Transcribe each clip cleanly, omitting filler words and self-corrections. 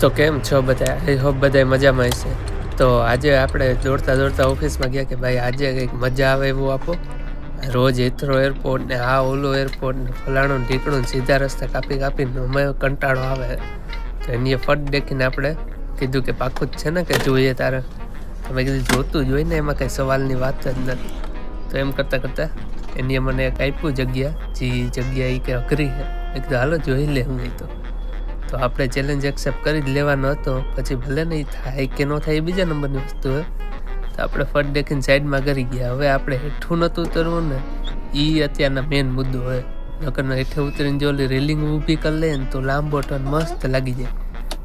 તો કેમ છો બધા? આઈ હોપ બધા મજામાં હશે. તો આજે આપણે દોડતા દોડતા ઓફિસમાં ગયા કે ભાઈ આજે કંઈક મજા આવે એવું આપો. રોજ હિથ્રો એરપોર્ટ ને આ ઓલો એરપોર્ટ ને ફલાણું ઢીકણું સીધા રસ્તા કાપીને અમે કંટાળો આવે. તો એની ફટ દેખીને આપણે કીધું કે પાકું જ છે ને કે જોઈએ તારે. તો મેં કીધું જોતું જ હોય ને, એમાં કંઈ સવાલની વાત જ નથી. તો એમ કરતાં કરતાં એની મને એક આપ્યું જગ્યા, જે જગ્યા એ કે અઘરી છે. મેં કીધું હાલો જોઈ લે હું તો આપણે ચેલેન્જ એક્સેપ્ટ કરી જ લેવાનો હતો. પછી ભલે નહીં થાય કે ન થાય એ બીજા નંબરની વસ્તુ હોય. તો આપણે ફટ દેખીને સાઈડમાં કરી ગયા. હવે આપણે હેઠું નહોતું ઉતરવું ને, એ અત્યારના મેઇન મુદ્દો હોય. નકર હેઠે ઉતરીને જો ઓલી રેલિંગ ઊભી કરી લે ને તો લાંબો ટર્ન મસ્ત લાગી જાય.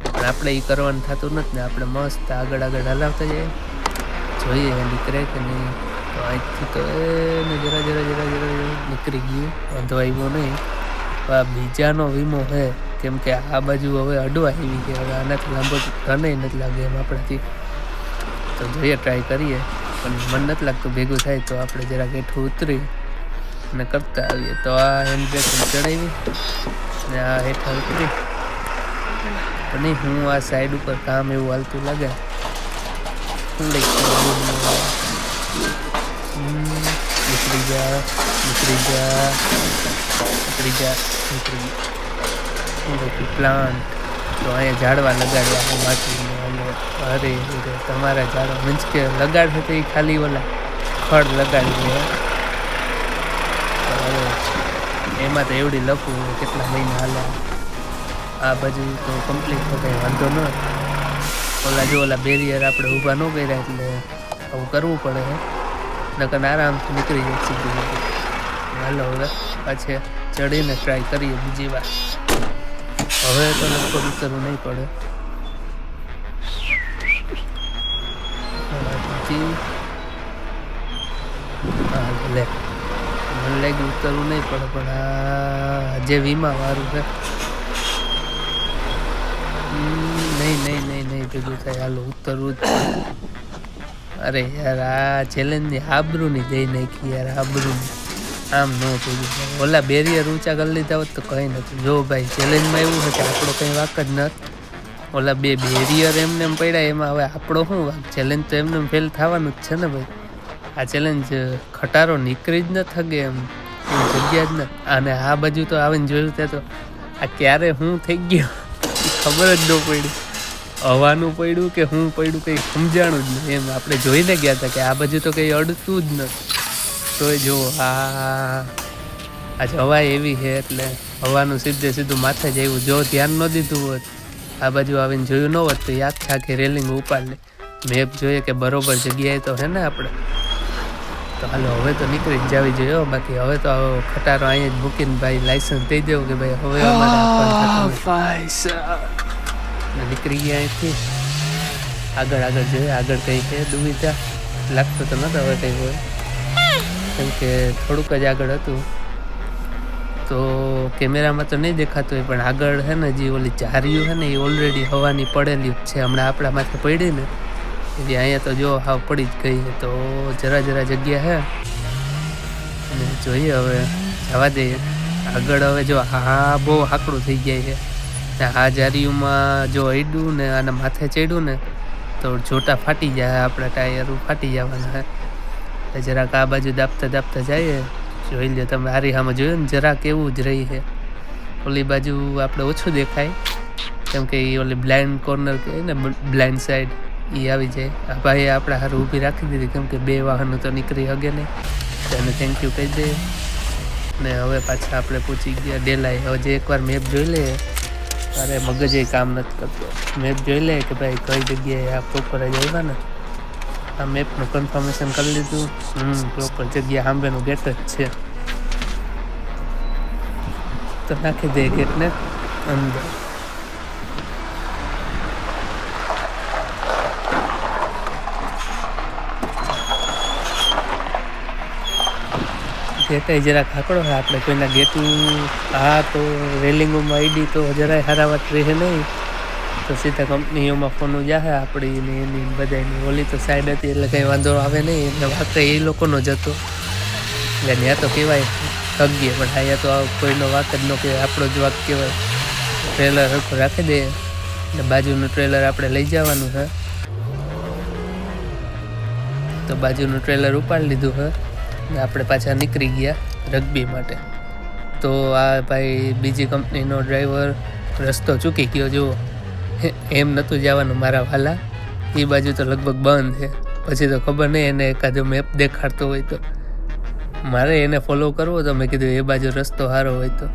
પણ આપણે એ કરવાનું થતું નથી ને, આપણે મસ્ત આગળ હલાવતા જઈએ. જોઈએ નીકળે કે નહીં. તો અહીંથી તો એને જરા નીકળી ગયું, વાંધો આવ્યો નહીં. બીજાનો વીમો છે, કેમ કે આ બાજુ હવે અડવા આવી કે હવે આનાથી લાંબો ટર્ન નથી લાગે એમ આપણાથી. તો જોઈએ, ટ્રાય કરીએ, પણ મન નથી લાગતું ભેગું થાય. તો આપણે જરાક હેઠું ઉતરી અને કરતા આવીએ. તો આ હેન્ડબ્રેક ચડાવી અને આ હેઠા ઉતરી. તો નહીં, હું આ સાઈડ ઉપર કામ એવું હાલતું લાગે. નીકળી જા પ્લાન્ટ. તો અહીંયા ઝાડવા લગાડવા માટીને. અરે તમારા ઝાડવા મીન્સ કે લગાડશે તો એ ખાલી ઓલા ખડ લગાડી દે. એમાં તો એવડી લખવું કેટલા મહિના હાલ્યા. આ બાજુ તો કમ્પ્લીટ તો કંઈ વાંધો ન. ઓલા બેરિયર આપણે ઊભા ન કર્યા એટલે આવું કરવું પડે. નકર આરામથી નીકળી જાય સીધું. હાલો હવે પાછે ચડીને ટ્રાય કરીએ બીજી વાર. હવે તો લગભગ ઉતરવું નહીં પડે. લે મને લાગ્યું ઉતરવું નહીં પડે, પણ આ જે વીમા વાળું છે નહીં ભેગું થાય. હાલો ઉતરવું જ. અરે યાર, આ ચેલેન્જની આબરૂની દઈ નાખી યાર, આબરૂની. આમ ન ભેગું થાય. ઓલા બેરિયર ઊંચા કરી લીધા હોત તો કંઈ નથી. જો ભાઈ ચેલેન્જમાં એવું છે કે આપણો કંઈ વાંક જ નથી. ઓલા બે બેરિયર એમને એમ પડ્યા, એમાં હવે આપણો શું વાંક? ચેલેન્જ તો એમને ફેલ થવાનું જ છે ને ભાઈ. આ ચેલેન્જ ખટારો નીકળી જ ન થગે એમ જગ્યા જ નથી. અને આ બાજુ તો આવીને જોયું ત્યાં તો આ ક્યારે શું થઈ ગયું ખબર જ ન પડી. હવાનું પડ્યું કે શું પડ્યું કંઈ સમજાણું જ નહીં. એમ આપણે જોઈને ગયા હતા કે આ બાજુ તો કંઈ અડતું જ નથી. તોય જો આજે હવા એવી છે એટલે હવાનું સીધું માથે જ આવ્યું. જો ધ્યાન ન દીધું હોત, આ બાજુ આવીને જોયું ન હોત તો આખી રેલિંગ ઉપાડ લે. મેપ જોઈએ કે બરોબર જગ્યાએ તો છે ને આપણે. તો હાલો હવે તો નીકળી જ જવી જોઈએ. બાકી હવે તો ખટારો અહીંયા જ મૂકીને ભાઈ લાઇસન્સ દઈ દેવું કે ભાઈ હવે નીકળી ગયા અહીંથી. આગળ જોઈએ, આગળ કંઈ છે દુવિધા લાગતું તો નહોતું હવે કંઈ હોય, કેમ કે થોડુંક જ આગળ હતું. તો કેમેરામાં તો નહીં દેખાતું હોય, પણ આગળ છે ને જે ઓલી જારીઓ છે ને એ ઓલરેડી હવાની પડેલી જ છે. હમણાં આપણા માથે પડી ને એવી અહીંયા તો જો હાવ પડી જ ગઈ છે. તો જરા જગ્યા છે અને જોઈએ હવે જવા દઈએ આગળ. હવે જો હા બહુ હાકડું થઈ જાય છે. આ જારીઓમાં જો અડ્યું ને આના માથે ચડ્યું ને તો જોટા ફાટી જાય, આપણા ટાયર ફાટી જવાના. જરાક આ બાજુ દાબતા જઈએ. જોઈ લે તમે, આરી સામે જોયું ને જરાક એવું જ રહી છે. ઓલી બાજુ આપણે ઓછું દેખાય કેમ કે એ ઓલી બ્લાઇન્ડ કોર્નર કહે ને, બ્લાઇન્ડ સાઈડ એ આવી જાય. આ ભાઈએ આપણે હારું ઊભી રાખી દીધી કેમ કે બે વાહનો તો નીકળી શકે નહીં. તેને થેન્ક યુ કહી દઈએ. ને હવે પાછા આપણે પૂછી ગયા ડેલાઈ. હજી એકવાર મેપ જોઈ લઈએ. અરે મગજ કામ નથી કરતો. મેપ જોઈ લે કે ભાઈ કઈ જગ્યાએ આ પ્રોપર જ આવ્યા ને. આ મેપનું કન્ફર્મેશન કરી લીધું. પ્રોપર જગ્યા સાંભેનું ગેટ જ છે. તો નાખી દે ગેટને અંદર. ગેટ જરાક હાકડો હોય. આપણે કોઈના ગેટનું હા તો રેલિંગોમાં આઈડી તો જરાય હારાવત રહે નહીં. તો સીધા કંપનીઓમાં ફોનો જાહે આપણી ને એની બધાની. ઓલી તો સાઈડ હતી એટલે કંઈ વાંધો આવે નહીં. એટલે વાંક એ લોકોનો જ હતો. એટલે ત્યાં તો કહેવાય થગીએ, પણ અહીંયા તો કોઈનો વાંક જ ન કહેવાય, આપણો જ વાંક કહેવાય. ટ્રેલર હરખું રાખી દે ને બાજુનું ટ્રેલર આપણે લઈ જવાનું છે. તો બાજુનું ટ્રેલર ઉપાડી લીધું છે ને આપણે પાછા નીકળી ગયા રગ્બી માટે. તો આ ભાઈ બીજી કંપનીનો ડ્રાઈવર રસ્તો ચૂકી ગયો. જુઓ, એમ નહોતું જવાનું મારા વાલા, એ બાજુ તો લગભગ બંધ છે. પછી તો ખબર નહીં, એને એકાદો મેપ દેખાડતો હોય તો મારે એને ફોલો કરવો. તો મેં કીધું એ બાજુ રસ્તો સારો હોય તો,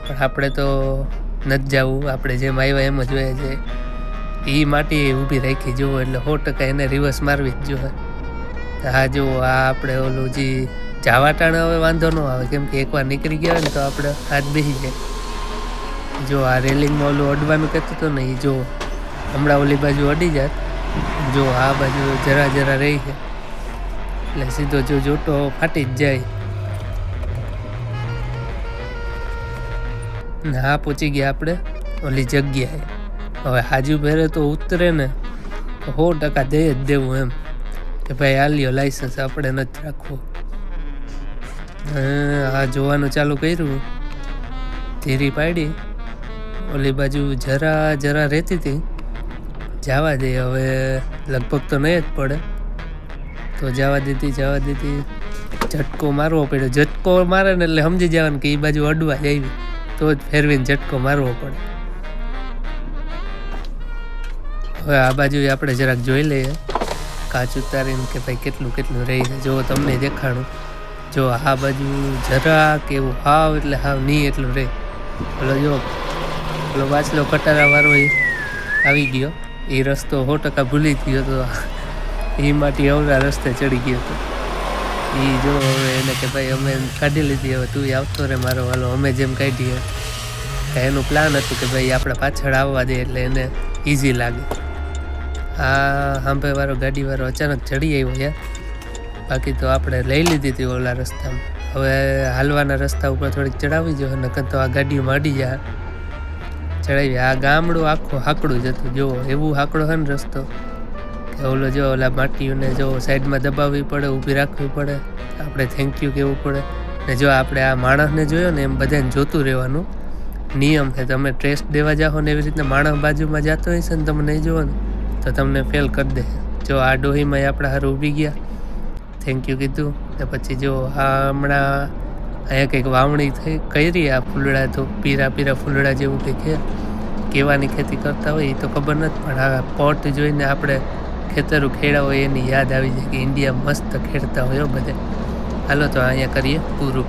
પણ આપણે તો નથી જવું, આપણે જેમ આવ્યા એમ જ હોય છે. એ માટી ઊભી રાખી જુઓ, એટલે 100% એને રિવર્સ મારવી જ જોઈએ. હા જુઓ, આ આપણે ઓલું જે જાવા ટાણે હવે વાંધો ન આવે, કેમ કે એકવાર નીકળી ગયા હોય ને તો આપણે હાથ બેસી જાય. જો આ રેલિંગમાં ઓલું અડવાનું કહેતું હતું ને, એ જો હમણાં ઓલી બાજુ અડી જાત. જો આ બાજુ જરા જરા રહી છે, એટલે સીધો જો જોટો ફાટી જ જાય. ને હા, પહોંચી ગયા આપણે ઓલી જગ્યાએ. હવે હાજુ ભેરે તો ઉતરે ને તો 100% દઈ જ દેવું, એમ કે ભાઈ આ લ્યો લાઇસન્સ, આપણે નથી રાખવું. આ જોવાનું ચાલુ કર્યું, ધીરી પાડી. ઓલી બાજુ જરા જરા રહેતી હતી, જવા દે. હવે લગભગ તો નહીં જ પડે, તો જવા દીધી. ઝટકો મારવો પડ્યો. ઝટકો મારે ને એટલે સમજી જવાનું કે એ બાજુ અડવા જ આવી, તો જ ફેરવીને ઝટકો મારવો પડે. હવે આ બાજુ આપણે જરાક જોઈ લઈએ, કાચ ઉતારીને કે ભાઈ કેટલું કેટલું રહી છે. જો તમને દેખાડું, જો આ બાજુ જરા કે એવું હાવ એટલે હાવ નહીં એટલું રહે. ઓલો જો ઓલો વાંચલો કટારાવાળો એ આવી ગયો, એ રસ્તો 100% ભૂલી જ ગયો હતો. એ માટી અવરા રસ્તે ચડી ગયો હતો. એ જો હવે એને કે ભાઈ અમે કાઢી લીધી, હવે તું આવતો રે મારો વાલો, અમે જેમ કાઢીએ. એનું પ્લાન હતું કે ભાઈ આપણે પાછળ આવવા દે એટલે એને ઇઝી લાગે. આ સાંભેવાળો ગાડીવાળો અચાનક ચડી આવ્યો યાર, બાકી તો આપણે લઈ લીધી હતી ઓલા રસ્તામાં. હવે હાલવાના રસ્તા ઉપર થોડીક ચડાવી જો, નકર તો આ ગાડીઓમાં અડી જાય. ચડાવી. આ ગામડું આખું હાકડું જ હતું. જો એવું હાકડો છે ને રસ્તો કે ઓલો જો ઓલા માટીઓને જો સાઈડમાં દબાવવી પડે, ઊભી રાખવી પડે, આપણે થેન્ક યુ કહેવું પડે. ને જો આપણે આ માણસને જોયો ને એમ બધાને જોતું રહેવાનું નિયમ છે. તમે ટ્રેસ દેવા જાઓ ને એવી રીતના માણસ બાજુમાં જતો હોય છે ને તમે નહીં જોવો ને તો તમને ફેલ કરી દે. જો આ ડોહીમાં આપણે હારું ઊભી ગયા, થેન્ક યુ કીધું. ને પછી જો આ હમણાં અહીંયા કંઈક વાવણી કરી, આ ફૂલડા તો પીરા ફૂલડા જેવું કંઈક છે. કેવાની ખેતી કરતા હોય એ તો ખબર નથી, પણ આ પોટ જોઈને આપણે ખેતરો ખેડા હોય એની યાદ આવી જાય કે ઇન્ડિયા મસ્ત ખેડતા હોય બધે. હાલો તો અહીંયા કરીએ પૂરું.